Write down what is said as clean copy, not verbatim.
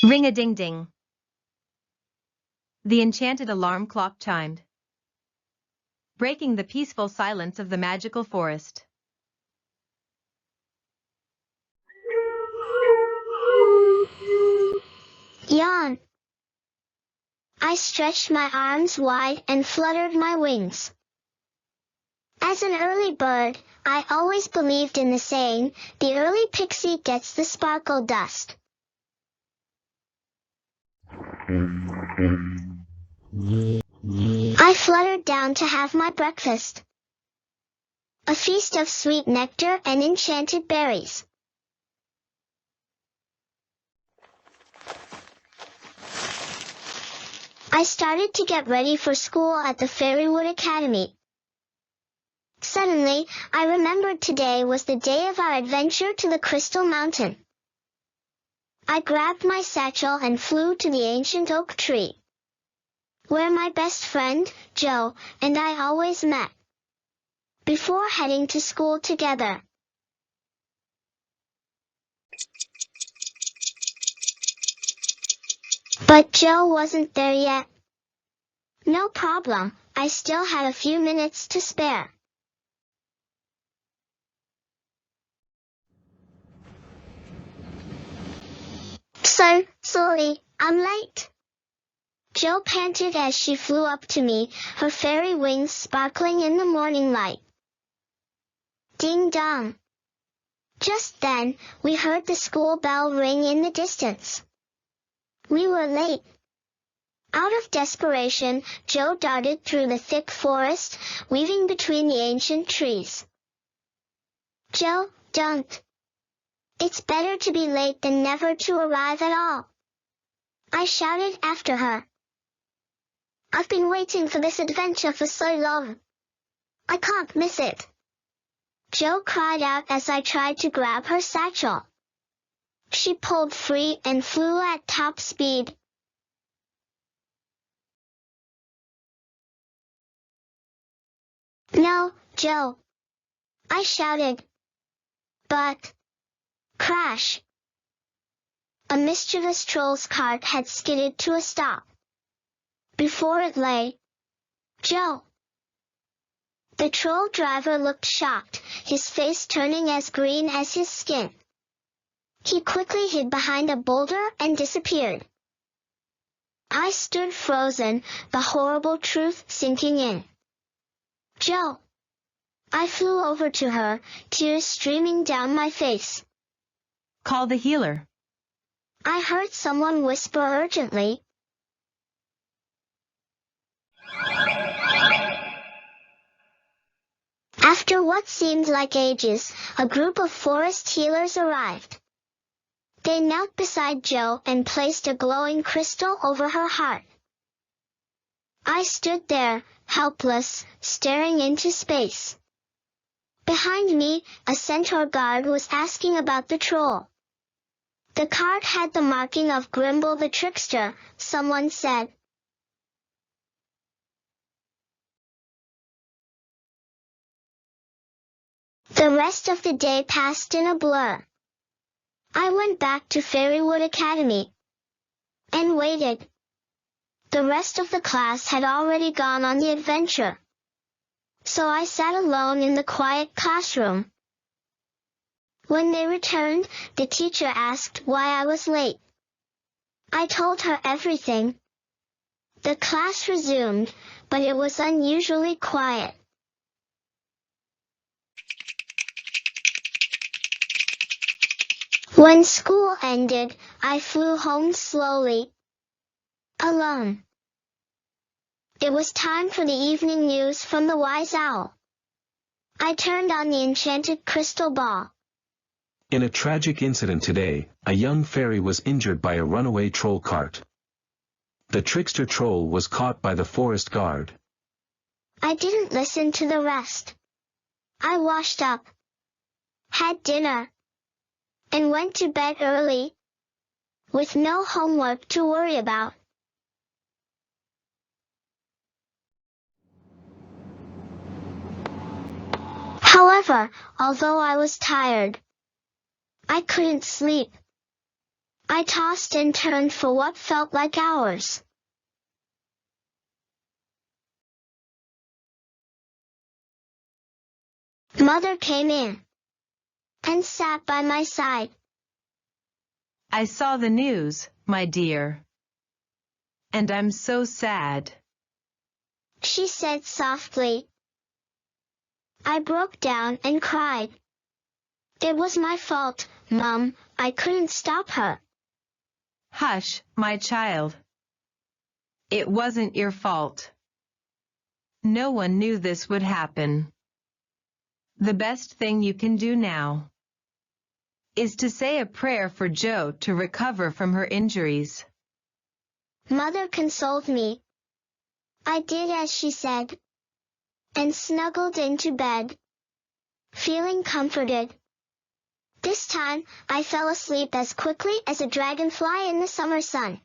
Ring-a-ding-ding. The enchanted alarm clock chimed, breaking the peaceful silence of the magical forest. Yawn. I stretched my arms wide and fluttered my wings. As an early bird, I always believed in the saying, the early pixie gets the sparkle dust. I fluttered down to have my breakfast. A feast of sweet nectar and enchanted berries. I started to get ready for school at the Fairywood Academy. Suddenly, I remembered today was the day of our adventure to the Crystal Mountain. I grabbed my satchel and flew to the ancient oak tree, where my best friend, Joe, and I always met, before heading to school together. But Joe wasn't there yet. No problem, I still had a few minutes to spare. Sorry, I'm late. Joe panted as she flew up to me, her fairy wings sparkling in the morning light. Ding dong. Just then, we heard the school bell ring in the distance. We were late. Out of desperation, Joe darted through the thick forest, weaving between the ancient trees. Joe, don't. It's better to be late than never to arrive at all. I shouted after her. I've been waiting for this adventure for so long. I can't miss it. Joe cried out as I tried to grab her satchel. She pulled free and flew at top speed. No, Joe. I shouted. But... crash. A mischievous troll's cart had skidded to a stop. Before it lay Joe. The troll driver looked shocked, his face turning as green as his skin. He quickly hid behind a boulder and disappeared. I stood frozen, the horrible truth sinking in. Joe. I flew over to her, tears streaming down my face. Call the healer. I heard someone whisper urgently. After what seemed like ages, a group of forest healers arrived. They knelt beside Joe and placed a glowing crystal over her heart. I stood there, helpless, staring into space. Behind me, a centaur guard was asking about the troll. The cart had the marking of Grimble the trickster, someone said. The rest of the day passed in a blur. I went back to Fairywood Academy and waited. The rest of the class had already gone on the adventure, so I sat alone in the quiet classroom. When they returned, the teacher asked why I was late. I told her everything. The class resumed, but it was unusually quiet. When school ended, I flew home slowly, alone. It was time for the evening news from the wise owl. I turned on the enchanted crystal ball. In a tragic incident today, a young fairy was injured by a runaway troll cart. The trickster troll was caught by the forest guard. I didn't listen to the rest. I washed up, had dinner, and went to bed early, with no homework to worry about. However, although I was tired, I couldn't sleep. I tossed and turned for what felt like hours. Mother came in and sat by my side. I saw the news, my dear. And I'm so sad, she said softly. I broke down and cried. It was my fault, Mom. I couldn't stop her. Hush, my child. It wasn't your fault. No one knew this would happen. The best thing you can do now is to say a prayer for Jo to recover from her injuries. Mother consoled me. I did as she said, and snuggled into bed, feeling comforted. This time, I fell asleep as quickly as a dragonfly in the summer sun.